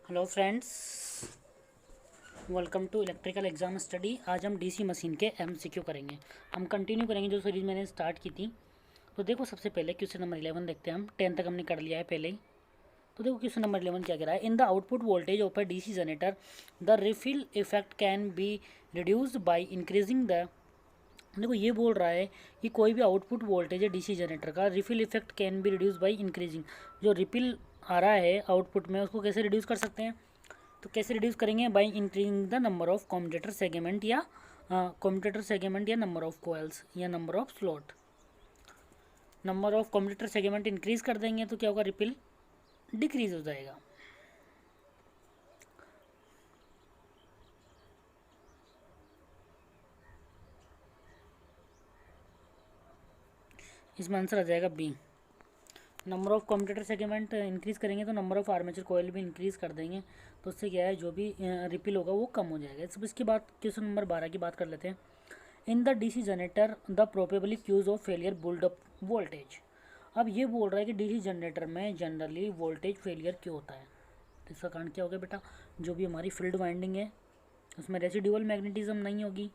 Hello friends, welcome to electrical exam study. आज हम DC machine के एमसीक्यू करेंगे। हम कंटिन्यू करेंगे जो सीरीज़ मैंने स्टार्ट की थी। तो देखो, सबसे पहले क्वेश्चन नंबर 11 देखते हैं। हम 10 तक हमने कर लिया है पहले ही। तो देखो क्वेश्चन नंबर 11 क्या कह रहा है। In the output voltage of a DC generator the refill effect can be reduced by increasing the. देखो ये बोल रहा है कि कोई भी आउटपुट वोल्टेज है डीसी जनरेटर का, refill effect can be reduce by increasing. जो रिपिल आ रहा है आउटपुट में उसको कैसे रिड्यूस कर सकते हैं। तो कैसे रिड्यूस करेंगे, by increasing the number of commutator segment या नंबर ऑफ कोयल्स या number of slot. Number of commutator segment increase कर देंगे तो क्या होगा, रिपिल डिक्रीज हो जाएगा। इसमें आंसर आ जाएगा B. Number of commutator segment increase करेंगे तो नंबर ऑफ आर्मेचर कोयल भी इंक्रीज कर देंगे, तो उससे क्या है जो भी रिपिल होगा वो कम हो जाएगा। सब इसके बाद क्वेश्चन नंबर 12 की बात कर लेते हैं। In the DC generator the probably cause of failure build up voltage. अब ये बोल रहा है कि डीसी जनरेटर में जनरली वोल्टेज फेलियर क्यों होता है। तो इसका कारण क्या होगा बेटा, जो भी हमारी फील्ड वाइंडिंग है उसमें रेसिडुअल मैग्नेटिज्म नहीं होगी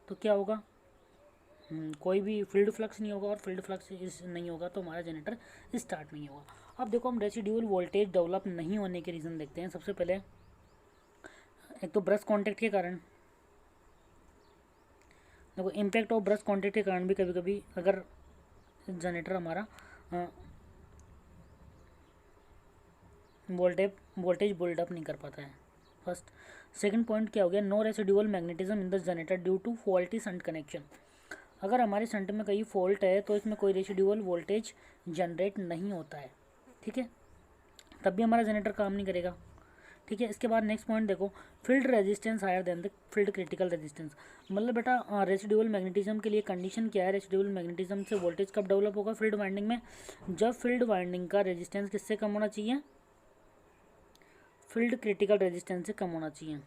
तो क्या होगा, कोई भी फील्ड फ्लक्स नहीं होगा, और फील्ड फ्लक्स नहीं होगा तो हमारा जनरेटर स्टार्ट नहीं होगा। अब देखो हम रेसिडुअल वोल्टेज डेवलप नहीं होने के रीज़न देखते हैं। सबसे पहले एक तो ब्रश कॉन्टैक्ट के कारण। देखो इम्पैक्ट ऑफ ब्रश कॉन्टैक्ट के कारण भी कभी कभी अगर जनरेटर हमारा वोल्टेज बिल्डअप नहीं कर पाता है। फर्स्ट। सेकंड पॉइंट क्या हो गया, no residual magnetism in the generator due to faulty shunt connection. अगर हमारे शंट में कहीं फॉल्ट है तो इसमें कोई रेसिडुअल वोल्टेज जनरेट नहीं होता है, ठीक है, तब भी हमारा जनरेटर काम नहीं करेगा, ठीक है। इसके बाद नेक्स्ट पॉइंट देखो, field resistance higher than the field critical resistance. मतलब बेटा रेसिडुअल मैग्नेटिज्म के लिए कंडीशन क्या है, रेसिडुअल मैग्नेटिज्म से वोल्टेज कब डेवलप होगा फील्ड वाइंडिंग में, जब फील्ड वाइंडिंग का रेजिस्टेंस किससे कम होना चाहिए, फील्ड क्रिटिकल रेजिस्टेंस से कम होना चाहिए।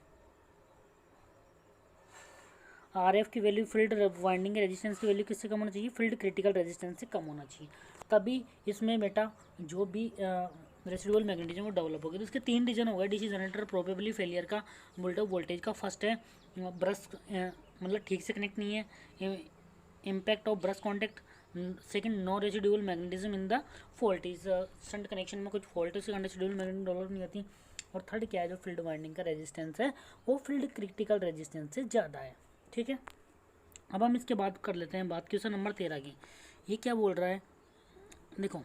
आर एफ की वैल्यू फील्ड वाइंडिंग के रेजिस्टेंस की वैल्यू किससे कम होना चाहिए, फील्ड क्रिटिकल रेजिस्टेंस से कम होना चाहिए, तभी इसमें बेटा जो भी रेसिडुअल मैग्नेटिज्म वो डेवलप होगी। तो इसके 3 रीजन हो गए डीसी जनरेटर प्रोबेबली फेलियर का, वोल्टेज वोल्टेज का। फर्स्ट है ब्रश मतलब ठीक से कनेक्ट नहीं है, impact of brush contact. Second, no residual magnetism in the fault is shunt connection में कुछ फॉल्ट है, उसके रेसिडुअल मैग्नेटिज्म डेवलप नहीं होती। और थर्ड क्या है, जो फील्ड वाइंडिंग का रेजिस्टेंस है वो फील्ड क्रिटिकल रेजिस्टेंस से ज़्यादा है, ठीक है। अब हम इसके बाद कर लेते हैं बात क्वेश्चन नंबर 13 की। ये क्या बोल रहा है, देखो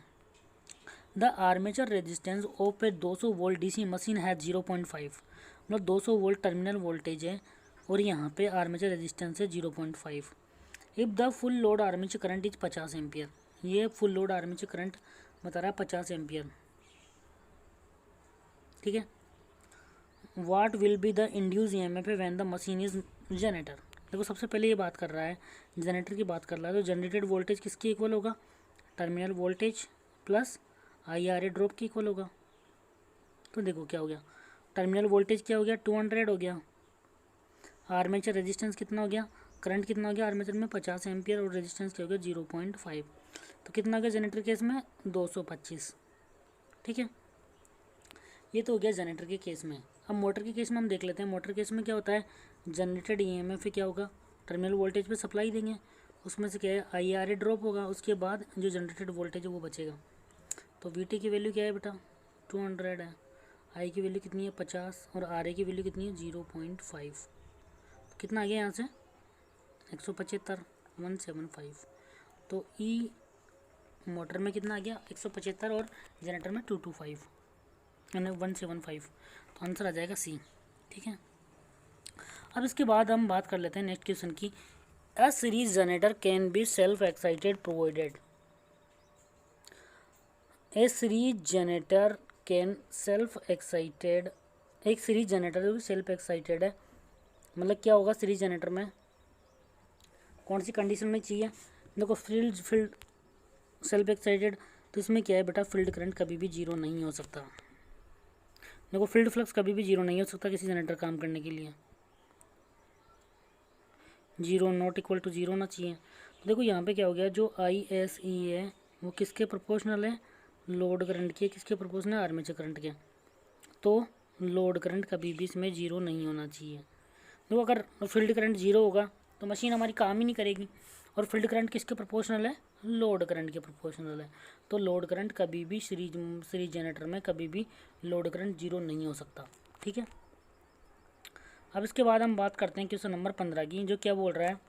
the armature resistance of A 200 volt DC machine है 0.5। मतलब 200 वोल्ट टर्मिनल वोल्टेज है और यहाँ पे आर्मेचर रेजिस्टेंस है 0.5। If the full load armature current is 50 ampere. ये फुल लोड आर्मेचर करंट बता रहा है 50 एम्पियर, ठीक है। What will be the induced E M F when the machine is generator. देखो सबसे पहले ये बात कर रहा है, जनरेटर की बात कर रहा है, तो जनरेटेड वोल्टेज किसके इक्वल होगा, terminal voltage plus I R A drop की इक्वल होगा। तो देखो क्या हो गया, टर्मिनल वोल्टेज क्या हो गया 200 हो गया, आर्मेचर रेजिस्टेंस कितना हो गया, करंट कितना हो गया आर्मेचर में 50 एम्पियर, और रेजिस्टेंस क्या हो गया 0.5। तो कितना हो गया जनरेटर केस में 225, ठीक है। ये तो हो गया जनरेटर के केस में। अब मोटर के केस में हम देख लेते हैं। मोटर केस में क्या होता है, जनरेटेड ईएमएफ क्या होगा, टर्मिनल वोल्टेज पे सप्लाई देंगे, उसमें से क्या है आईआरए ड्रॉप होगा, उसके बाद जो जनरेटेड वोल्टेज है वो बचेगा। तो वीटी की वैल्यू क्या है बेटा 200 है, आई की वैल्यू कितनी है 50, और आर ए की वैल्यू कितनी है 0.5। तो कितना आ गया यहाँ से 175, 175। तो ई मोटर में कितना आ गया 175 और जनरेटर में 225 यानी 175। तो आंसर आ जाएगा सी, ठीक है। अब इसके बाद हम बात कर लेते हैं नेक्स्ट क्वेश्चन की। A series generator can be self excited provided. A series generator can self excited. एक सीरीज जनरेटर जो सेल्फ एक्साइटेड है, मतलब क्या होगा सीरीज जनरेटर में कौन सी कंडीशन में चाहिए। देखो फील्ड सेल्फ एक्साइटेड, तो इसमें क्या है बेटा फील्ड करंट कभी भी जीरो नहीं हो सकता। देखो फील्ड फ्लक्स कभी भी जीरो नहीं हो सकता किसी जनरेटर काम करने के लिए, zero not equal to zero होना चाहिए। तो देखो यहाँ पे क्या हो गया, जो आई एस ई है वो किसके प्रोपोर्शनल है, लोड करंट के, किसके प्रोपोर्शनल है आर्मेचर करंट के। तो लोड करंट कभी भी इसमें जीरो नहीं होना चाहिए। देखो अगर फील्ड करंट जीरो होगा तो मशीन हमारी काम ही नहीं करेगी, और फील्ड करंट किसके प्रोपोर्शनल है, लोड करंट के प्रोपोर्शनल है। तो लोड करंट कभी भी सीरीज जनरेटर में कभी भी लोड करंट जीरो नहीं हो सकता, ठीक है। अब इसके बाद हम बात करते हैं क्वेश्चन नंबर 15 की, जो क्या बोल रहा है,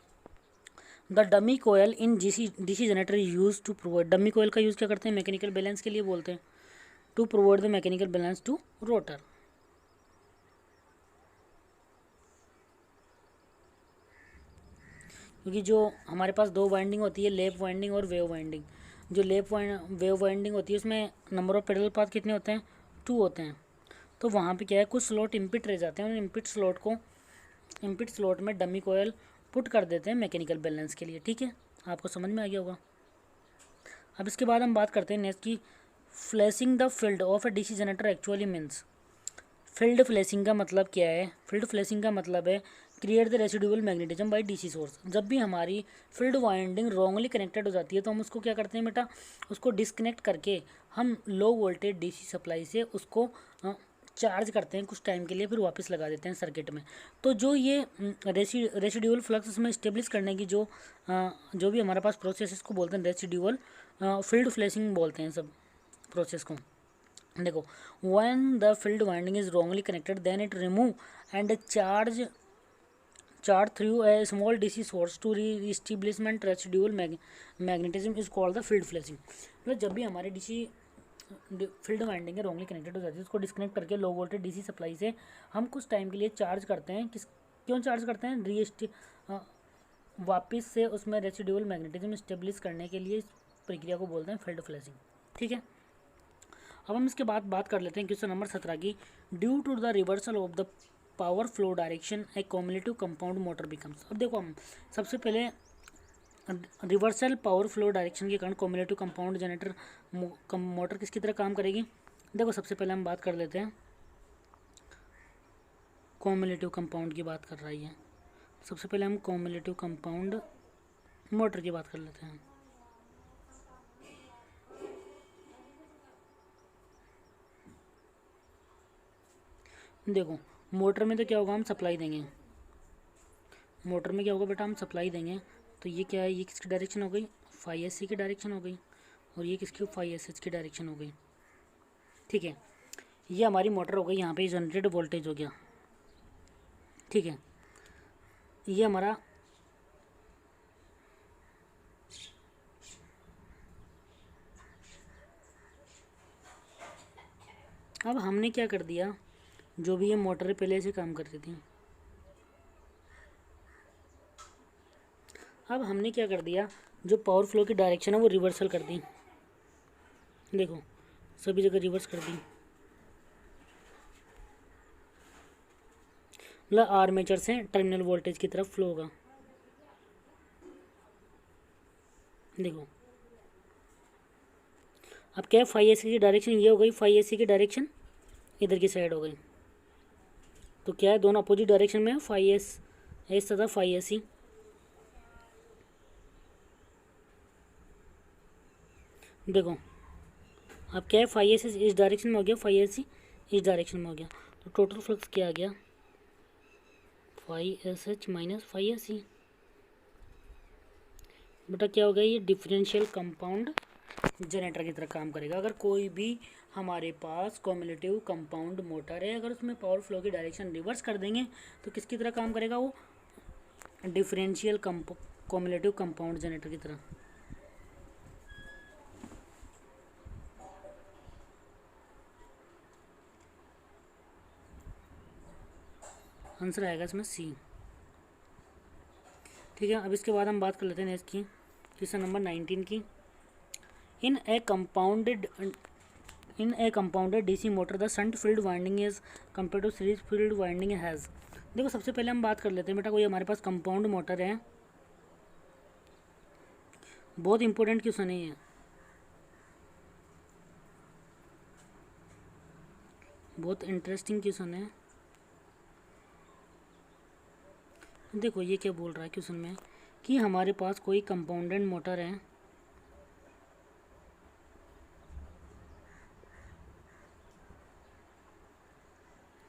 the dummy coil in DC generator use to provide. Dummy coil का यूज़ क्या करते हैं, मैकेनिकल बैलेंस के लिए बोलते हैं, to provide the mechanical balance to rotor. क्योंकि जो हमारे पास दो वाइंडिंग होती है, लेप वाइंडिंग और वेव वाइंडिंग। जो वेव वाइंडिंग होती है उसमें नंबर ऑफ पेडल पाथ कितने होते हैं, 2 होते हैं। तो वहाँ पे क्या है, कुछ स्लॉट इम्पिट रह जाते हैं, उन इम्पिट स्लॉट में डमी कोयल पुट कर देते हैं मैकेनिकल बैलेंस के लिए, ठीक है। आपको समझ में आ गया होगा। अब इसके बाद हम बात करते हैं नेक्स्ट की, flashing the field of a DC generator actually means. Field flashing का मतलब क्या है, फील्ड फ्लैशिंग का मतलब है create the residual magnetism by DC source. जब भी हमारी फील्ड वाइंडिंग रॉन्गली कनेक्टेड हो जाती है तो हम उसको क्या करते हैं बेटा, उसको डिस्कनेक्ट करके हम लो वोल्टेज डीसी सप्लाई से उसको चार्ज करते हैं कुछ टाइम के लिए, फिर वापस लगा देते हैं सर्किट में। तो जो ये रेसिडुअल फ्लक्स उसमें इस्टेब्लिश करने की जो भी हमारे पास प्रोसेस, इसको बोलते हैं रेसिडुअल फील्ड फ्लैशिंग बोलते हैं सब प्रोसेस को। देखो, when the field winding is wrongly connected then it remove and charge through a small DC source to reestablishment residual magnetism is called the field flashing. मतलब जब भी हमारे डीसी फील्ड वाइंडिंग है रॉन्गली कनेक्टेड हो जाती है, उसको disconnect करके लो वोल्टेज डीसी सप्लाई से हम कुछ टाइम के लिए चार्ज करते हैं। क्यों चार्ज करते हैं, वापस से उसमें रेसिडुअल मैग्नेटिज्म स्टेब्लिश करने के लिए। इस प्रक्रिया को बोलते हैं फील्ड फ्लैशिंग, ठीक है। अब हम इसके बाद बात कर लेते हैं क्वेश्चन नंबर 17 की, due to the reversal of the power flow direction a cumulative compound motor becomes. अब देखो, हम सबसे पहले रिवर्सल पावर फ्लो डायरेक्शन के कारण कम्युलेटिव कंपाउंड जनरेटर मोटर किसकी तरह काम करेगी। देखो, सबसे पहले हम बात कर लेते हैं, कम्युलेटिव कंपाउंड की बात कर रही है। सबसे पहले हम कम्युलेटिव कंपाउंड मोटर की बात कर लेते हैं। देखो, मोटर में तो क्या होगा, हम सप्लाई देंगे। मोटर में क्या होगा बेटा, हम सप्लाई देंगे। तो ये क्या है, ये किसकी डायरेक्शन हो गई, फाई एस सी की डायरेक्शन हो गई, और ये किसकी, फाई एस एच की डायरेक्शन हो गई, ठीक है। ये हमारी मोटर हो गई, यहाँ पे जनरेटेड वोल्टेज हो गया, ठीक है। ये हमारा अब हमने क्या कर दिया, जो भी ये मोटर पहले से काम करती थी, अब हमने क्या कर दिया, जो पावर फ्लो की डायरेक्शन है वो रिवर्सल कर दी। देखो, सभी जगह रिवर्स कर दी। मतलब आर्मेचर से टर्मिनल वोल्टेज की तरफ फ्लो होगा। देखो, अब क्या है, फाई एस सी की डायरेक्शन ये हो गई, फाई एस सी की डायरेक्शन इधर की साइड हो गई। तो क्या है, दोनों अपोजिट डायरेक्शन में, फाई एस तथा फाई एस सी। देखो, अब क्या है, फाई एस इस डायरेक्शन में हो गया, फाई एस सी इस डायरेक्शन में हो गया। तो टोटल फ्लक्स क्या आ गया, phi s h minus phi s c. बेटा क्या हो गया, ये डिफरेंशियल कंपाउंड जनरेटर की तरह काम करेगा। अगर कोई भी हमारे पास कम्युलेटिव कंपाउंड मोटर है, अगर उसमें पावर फ्लो की डायरेक्शन रिवर्स कर देंगे तो किसकी तरह काम करेगा, वो डिफरेंशियल कम्युलेटिव कंपाउंड जनरेटर की तरह। आंसर आएगा इसमें सी, ठीक है। अब इसके बाद हम बात कर लेते हैं नेक्स्ट की, क्वेश्चन नंबर 19 की, in a compounded DC motor the shunt field winding is compare to series field winding has. देखो, सबसे पहले हम बात कर लेते हैं बेटा, कोई हमारे पास कंपाउंड मोटर है, बहुत इंपॉर्टेंट क्वेश्चन है ये, बहुत इंटरेस्टिंग क्वेश्चन है। देखो, ये क्या बोल रहा है क्वेश्चन में, कि हमारे पास कोई कंपाउंडेड मोटर है,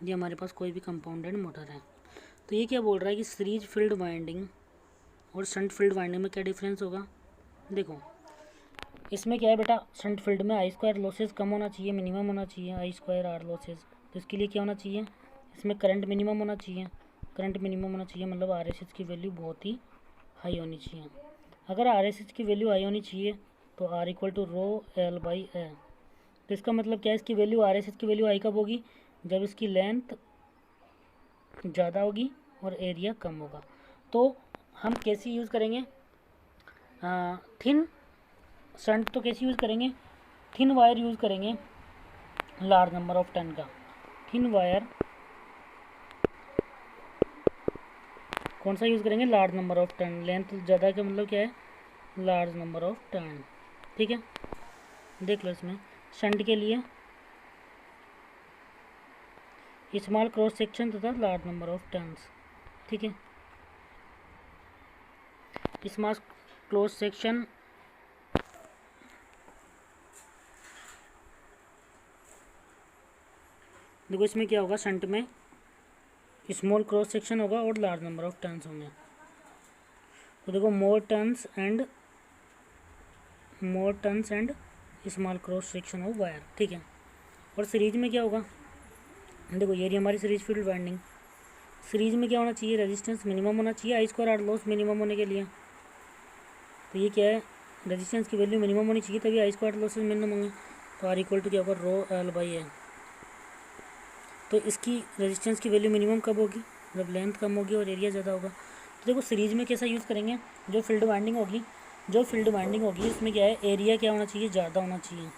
ये हमारे पास कोई भी कंपाउंडेड मोटर है। तो ये क्या बोल रहा है कि सीरीज फील्ड वाइंडिंग और शंट फील्ड वाइंडिंग में क्या डिफरेंस होगा। देखो इसमें क्या है बेटा, शंट फील्ड में आई स्क्वायर लॉसेज कम होना चाहिए, मिनिमम होना चाहिए आई स्क्वायर आर लॉसेज। तो इसके लिए क्या होना चाहिए, इसमें करंट मिनिमम होना चाहिए, करंट मिनिमम होना चाहिए मतलब आर एस एच की वैल्यू बहुत ही हाई होनी चाहिए। अगर आर एस एच की वैल्यू हाई होनी चाहिए तो R equal to rho L by A. तो इसका मतलब क्या है, इसकी वैल्यू आर एस एच की वैल्यू हाई कब होगी, जब इसकी लेंथ ज़्यादा होगी और एरिया कम होगा। तो हम कैसे यूज़ करेंगे, थिन शंट तो कैसे यूज़ करेंगे, थिन वायर यूज़ करेंगे लार्ज नंबर ऑफ टन का। थिन वायर कौन सा यूज़ करेंगे, large number of turn. Length ज़्यादा का मतलब क्या है, लार्ज नंबर ऑफ टन। ठीक है, देख लो इसमें शंट के लिए स्मॉल क्रॉस सेक्शन तथा लार्ज नंबर ऑफ टर्न्स। ठीक है, स्मॉल क्रॉस सेक्शन देखो इसमें क्या होगा, शंट में स्मॉल क्रॉस सेक्शन होगा और लार्ज नंबर ऑफ टर्न्स होंगे। तो देखो more turns and small cross section of wire. ठीक है, और सीरीज में क्या होगा, देखो ये रही हमारी सीरीज फील्ड वाइंडिंग। सीरीज में क्या होना चाहिए, रेजिस्टेंस मिनिमम होना चाहिए आई स्क्वायर आर लॉस मिनिमम होने के लिए। तो ये क्या है, रेजिस्टेंस की वैल्यू मिनिमम होनी चाहिए तभी आई स्क्वायर लॉसेज मिनिमम होंगे। तो आर इक्वल टू क्या होगा, रो एल बाई ए। तो इसकी रेजिस्टेंस की वैल्यू मिनिमम कब होगी, जब लेंथ कम होगी और एरिया ज़्यादा होगा। तो देखो सीरीज में कैसा यूज़ करेंगे, जो फील्ड वाइंडिंग होगी उसमें क्या है, एरिया क्या होना चाहिए, ज़्यादा होना चाहिए।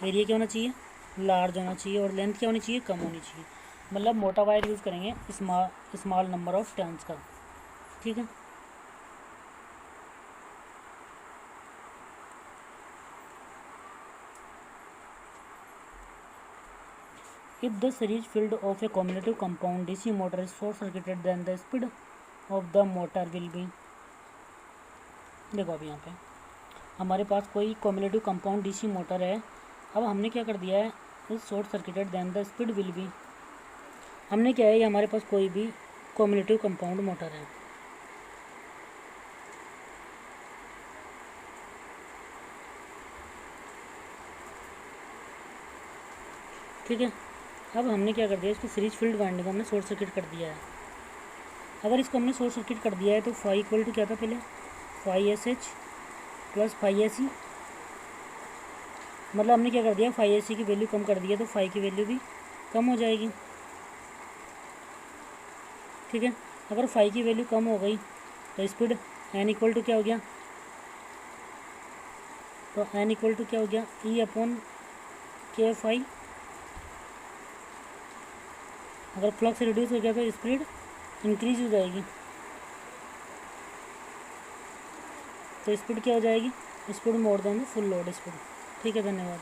एरिया क्या होना चाहिए, लार्ज होना चाहिए, और लेंथ क्या होनी चाहिए, कम होनी चाहिए। मतलब मोटा वायर यूज़ करेंगे स्मॉल नंबर ऑफ टर्न्स का। ठीक है, if the series field of a cumulative compound DC motor is short circuited then the speed of the motor will be। देखो अब यहाँ पे हमारे पास कोई कम्युलेटिव कंपाउंड डीसी मोटर है। अब हमने क्या कर दिया है, is short circuited then the speed will be. हमने क्या है, ये हमारे पास कोई भी कम्युलेटिव कंपाउंड मोटर है। ठीक है, अब हमने क्या कर दिया, इसको सीरीज फील्ड वाइंडिंग हमने शॉर्ट सर्किट कर दिया है। अगर इसको हमने शॉर्ट सर्किट कर दिया है तो फाई इक्वल टू क्या था पहले, phi s h plus phi s c. मतलब हमने क्या कर दिया, फाई एस सी की वैल्यू कम कर दिया तो फाई की वैल्यू भी कम हो जाएगी। ठीक है, अगर फाई की वैल्यू कम हो गई तो स्पीड एन इक्वल टू क्या हो गया, तो एन इक्वल टू क्या हो गया, ई अपॉन के फाई। अगर फ्लक्स रिड्यूस हो गया तो स्पीड इंक्रीज हो जाएगी। तो स्पीड क्या हो जाएगी, speed more than the full load speed. ठीक है, धन्यवाद।